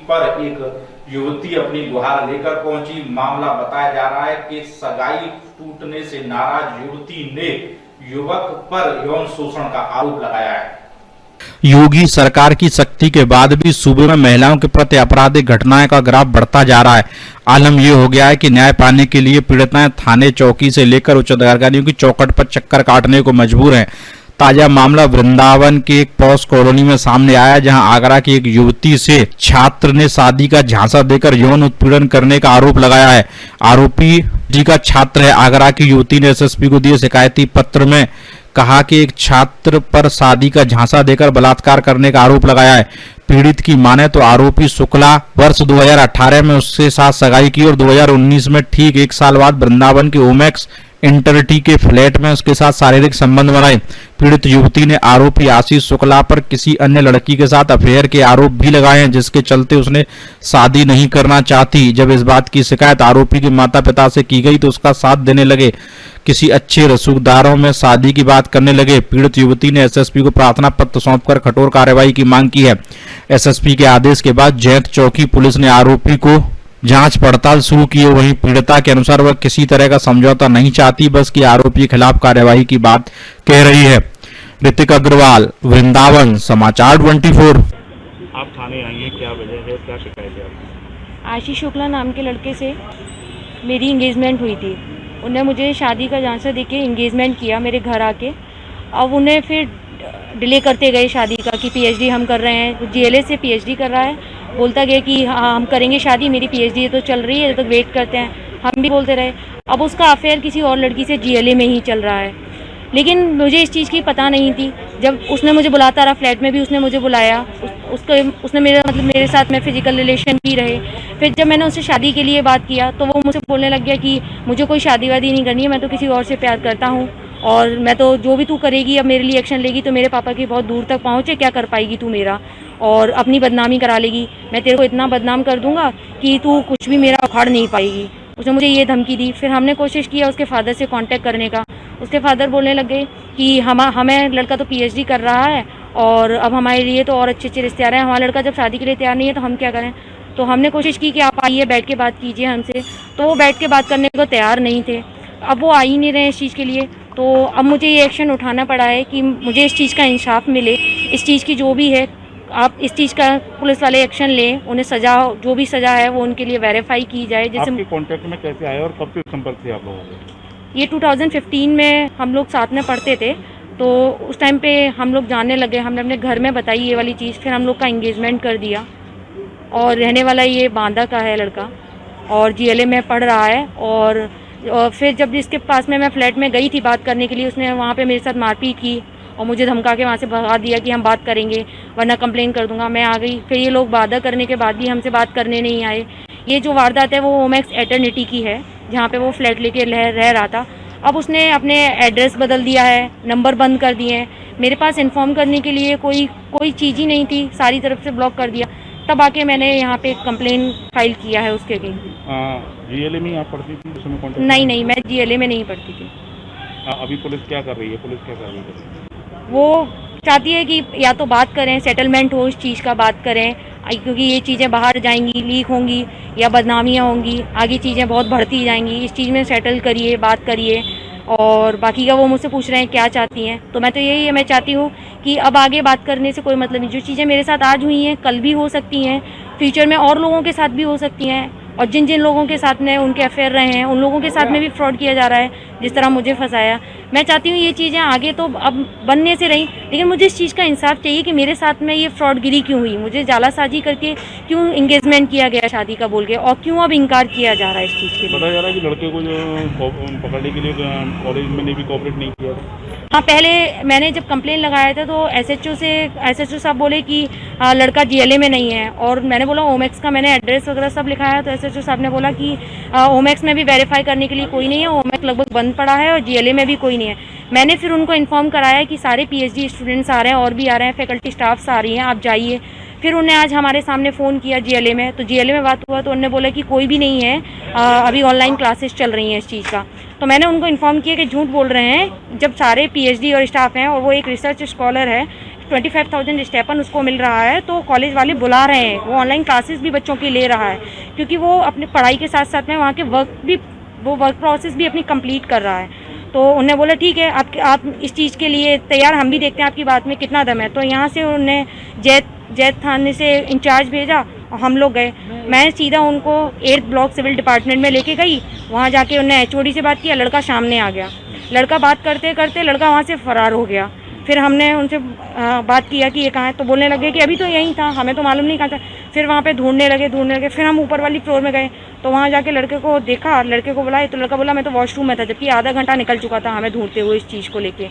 पर एक युवती अपनी गुहार लेकर पहुंची। मामला बताया जा रहा है कि सगाई टूटने से नाराज युवती ने युवक पर यौन शोषण का आरोप लगाया है। योगी सरकार की सख्ती के बाद भी सूबे में महिलाओं के प्रति आपराधिक घटनाएं का ग्राफ बढ़ता जा रहा है। आलम यह हो गया है कि न्याय पाने के लिए पीड़िताएं थाने चौकी से लेकर उच्च अधिकारियों की चौखट पर चक्कर काटने को मजबूर हैं। ताजा मामला वृंदावन के एक पॉश कॉलोनी में सामने आया, जहां आगरा की एक युवती से छात्र ने शादी का झांसा देकर यौन उत्पीड़न करने का आरोप लगाया है। आरोपी जी का छात्र है। आगरा की युवती ने एसएसपी को दिए शिकायती पत्र में कहा कि एक छात्र पर शादी का झांसा देकर बलात्कार करने का आरोप लगाया है। पीड़ित की माने तो आरोपी शुक्ला वर्ष 2018 में उसके साथ सगाई की और 2019 में ठीक एक साल बाद वृंदावन के ओमेक्स इंटरटी के फ्लैट में उसके साथ शारीरिक संबंध बनाए। पीड़ित युवती ने आरोपी आशीष शुक्ला पर किसी अन्य लड़की के साथ अफेयर के आरोप भी लगाए हैं, जिसके चलते उसने शादी नहीं करना चाहती। जब इस बात की शिकायत आरोपी के माता पिता से की गई तो उसका साथ देने लगे। किसी अच्छे रसूखदारों में शादी की बात करने लगे। पीड़ित युवती ने एसएसपी को प्रार्थना पत्र सौंपकर कठोर कार्रवाई की मांग की है। एसएसपी के आदेश के बाद जैत चौकी पुलिस ने आरोपी को जांच पड़ताल शुरू की है। वहीं पीड़िता के अनुसार वह किसी तरह का समझौता नहीं चाहती, बस कि आरोपी के खिलाफ कार्रवाई की बात कह रही है। ऋतिक अग्रवाल, वृंदावन, समाचार 24। आप थाने आई हैं, क्या वजह है, क्या शिकायत है आपकी? आशीष शुक्ला नाम के लड़के से मेरी इंगेजमेंट हुई थी। उन्हें मुझे शादी का झांसा देके इंगेजमेंट किया मेरे घर आके। अब उन्हें फिर डिले करते गए शादी का कि पीएचडी हम कर रहे हैं। जीएलए से पीएचडी कर रहा है, बोलता गया कि हाँ हम करेंगे शादी, मेरी पीएचडी तो चल रही है, तो वेट करते हैं। हम भी बोलते रहे। अब उसका अफेयर किसी और लड़की से जीएलए में ही चल रहा है, लेकिन मुझे इस चीज़ की पता नहीं थी। जब उसने मुझे बुलाता रहा, फ्लैट में भी उसने मुझे बुलाया, उसने मेरे साथ में फिजिकल रिलेशन भी रहे। फिर जब मैंने उससे शादी के लिए बात किया तो वो मुझसे बोलने लग गया कि मुझे कोई शादी वादी नहीं करनी है, मैं तो किसी और से प्यार करता हूँ, और मैं तो जो भी तू करेगी, अब मेरे लिए एक्शन लेगी तो मेरे पापा की बहुत दूर तक पहुँचे, क्या कर पाएगी तू मेरा, और अपनी बदनामी करा लेगी। मैं तेरे को इतना बदनाम कर दूंगा कि तू कुछ भी मेरा उखाड़ नहीं पाएगी। उसने मुझे ये धमकी दी। फिर हमने कोशिश किया उसके फादर से कांटेक्ट करने का। उसके फादर बोलने लग गए कि हमें लड़का तो पीएचडी कर रहा है और अब हमारे लिए तो और अच्छे अच्छे रिश्ते आ रहे हैं, हमारा लड़का जब शादी के लिए तैयार नहीं है तो हम क्या करें। तो हमने कोशिश की कि आप आइए, बैठ के बात कीजिए हमसे, तो वो बैठ के बात करने को तैयार नहीं थे। अब वो आ ही नहीं रहे इस चीज़ के लिए, तो अब मुझे ये एक्शन उठाना पड़ा है कि मुझे इस चीज़ का इंसाफ मिले। इस चीज़ की जो भी है, आप इस चीज़ का पुलिस वाले एक्शन लें, उन्हें सजा, जो भी सजा है वो उनके लिए वेरीफाई की जाए। जैसे आपके कांटेक्ट में कैसे आए और कब से संपर्क थे आप लोगों को? ये 2015 में हम लोग साथ में पढ़ते थे, तो उस टाइम पे हम लोग जानने लगे। हमने अपने घर में बताई ये वाली चीज़, फिर हम लोग का इंगेजमेंट कर दिया। और रहने वाला ये बांदा का है लड़का, और जीएलए में पढ़ रहा है। और फिर जब इसके पास में मैं फ्लैट में गई थी बात करने के लिए, उसने वहाँ पे मेरे साथ मारपीट की और मुझे धमका के वहाँ से भगा दिया कि हम बात करेंगे वरना कंप्लेन कर दूंगा। मैं आ गई। फिर ये लोग वादा करने के बाद भी हमसे बात करने नहीं आए। ये जो वारदात है वो ओमेक्स एटर्निटी की है, जहाँ पे वो फ्लैट लेके रह रहा था। अब उसने अपने एड्रेस बदल दिया है, नंबर बंद कर दिए हैं। मेरे पास इन्फॉर्म करने के लिए कोई चीज़ ही नहीं थी, सारी तरफ से ब्लॉक कर दिया। तब आके मैंने यहाँ पे कंप्लेन फाइल किया है उसके अगेंस्ट। जीएलए में आप पढ़ती थी उसमें कांटेक्ट? नहीं, मैं जीएलए में नहीं पढ़ती थी। अभी पुलिस क्या कर रही है? पुलिस क्या कर रही है? वो चाहती है कि या तो बात करें, सेटलमेंट हो इस चीज़ का, बात करें, क्योंकि ये चीज़ें बाहर जाएंगी, लीक होंगी या बदनामियाँ होंगी, आगे चीज़ें बहुत बढ़ती जाएंगी। इस चीज़ में सेटल करिए, बात करिए। और बाकी का वो मुझसे पूछ रहे हैं क्या चाहती हैं, तो मैं तो यही है, मैं चाहती हूँ कि अब आगे बात करने से कोई मतलब नहीं। जो चीज़ें मेरे साथ आज हुई हैं कल भी हो सकती हैं, फ्यूचर में और लोगों के साथ भी हो सकती हैं, और जिन जिन लोगों के साथ में उनके अफेयर रहे हैं उन लोगों के साथ में भी फ्रॉड किया जा रहा है, जिस तरह मुझे फंसाया। मैं चाहती हूँ ये चीज़ें आगे तो अब बनने से रही, लेकिन मुझे इस चीज़ का इंसाफ चाहिए कि मेरे साथ में ये फ्रॉडगिरी क्यों हुई, मुझे जालासाजी करके क्यों इंगेजमेंट किया गया शादी का बोल के, और क्यों अब इनकार किया जा रहा है इस चीज़ के लिए। बताया जा रहा है कि लड़के को जो पकड़ने के लिए कॉलेज में ने भी कोऑपरेट नहीं किया। हाँ, पहले मैंने जब कंप्लेन लगाया था तो एसएचओ साहब बोले कि लड़का जीएलए में नहीं है, और मैंने बोला ओमेक्स का मैंने एड्रेस वगैरह सब लिखाया, तो एसएचओ साहब ने बोला कि ओमेक्स में भी वेरीफाई करने के लिए कोई नहीं है, ओमेक्स लगभग बंद पड़ा है और जीएलए में भी कोई नहीं है। मैंने फिर उनको इन्फॉर्म कराया कि सारे पीएचडी स्टूडेंट्स आ रहे हैं और भी आ रहे हैं, फैकल्टी स्टाफ्स आ रही हैं, आप जाइए। फिर उन्हें आज हमारे सामने फ़ोन किया जीएलए में, तो जीएलए में बात हुआ तो उन्होंने बोला कि कोई भी नहीं है, अभी ऑनलाइन क्लासेस चल रही हैं इस चीज़ का। तो मैंने उनको इन्फॉर्म किया कि झूठ बोल रहे हैं, जब सारे पीएचडी और स्टाफ हैं और वो एक रिसर्च स्कॉलर है, 25,000 स्टेपन उसको मिल रहा है, तो कॉलेज वाले बुला रहे हैं, वो ऑनलाइन क्लासेस भी बच्चों की ले रहा है, क्योंकि वो अपनी पढ़ाई के साथ साथ में वहाँ के वर्क प्रोसेस भी अपनी कंप्लीट कर रहा है। तो उन्होंने बोला ठीक है, आप इस चीज़ के लिए तैयार, हम भी देखते हैं आपकी बात में कितना दम है। तो यहाँ से उन्होंने जैत थाने से इंचार्ज भेजा और हम लोग गए। मैं सीधा उनको 8th ब्लॉक सिविल डिपार्टमेंट में लेके गई। वहाँ जाके उन्होंने HOD से बात किया, लड़का सामने आ गया। लड़का बात करते करते लड़का वहाँ से फरार हो गया। फिर हमने उनसे बात किया कि ये कहाँ है, तो बोलने लगे कि अभी तो यहीं था, हमें तो मालूम नहीं कहाँ था। फिर वहाँ पे ढूंढने लगे। फिर हम ऊपर वाली फ्लोर में गए, तो वहाँ जाके लड़के को देखा, लड़के को बुलाए, तो लड़का बोला मैं तो वॉशरूम में था, जबकि आधा घंटा निकल चुका था हमें ढूंढते हुए इस चीज़ को लेके।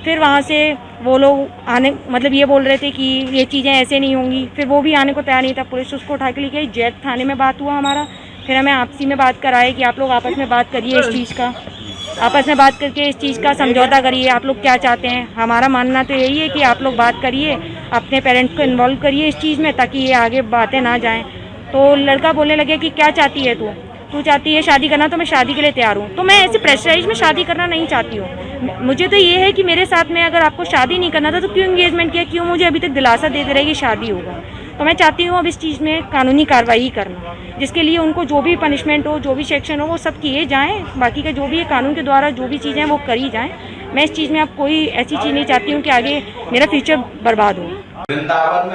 फिर वहाँ से वो लोग आने, मतलब ये बोल रहे थे कि ये चीज़ें ऐसे नहीं होंगी। फिर वो भी आने को तैयार नहीं था, पुलिस उसको उठा के ले गई। जैत थाने में बात हुआ हमारा। फिर हमें आपसी में बात कराए कि आप लोग आपस में बात करिए इस चीज़ का, आपस में बात करके इस चीज़ का समझौता करिए, आप लोग क्या चाहते हैं। हमारा मानना तो यही है कि आप लोग बात करिए, अपने पेरेंट्स को इन्वॉल्व करिए इस चीज़ में, ताकि ये आगे बातें ना जाएं। तो लड़का बोलने लगे कि क्या चाहती है तू चाहती है शादी करना, तो मैं शादी के लिए तैयार हूँ। तो मैं ऐसे प्रेशराइज में शादी करना नहीं चाहती हूँ। मुझे तो ये है कि मेरे साथ में अगर आपको शादी नहीं करना था तो क्यों एंगेजमेंट किया, क्यों मुझे अभी तक दिलासा देते रहे कि शादी होगा। तो मैं चाहती हूँ अब इस चीज़ में कानूनी कार्रवाई करना, जिसके लिए उनको जो भी पनिशमेंट हो, जो भी सेक्शन हो, वो सब किए जाएँ। बाकी का जो भी कानून के द्वारा जो भी चीज़ें हैं वो करी जाएँ। मैं इस चीज़ में अब कोई ऐसी चीज़ नहीं चाहती हूँ कि आगे मेरा फ्यूचर बर्बाद हो। वृंदावन में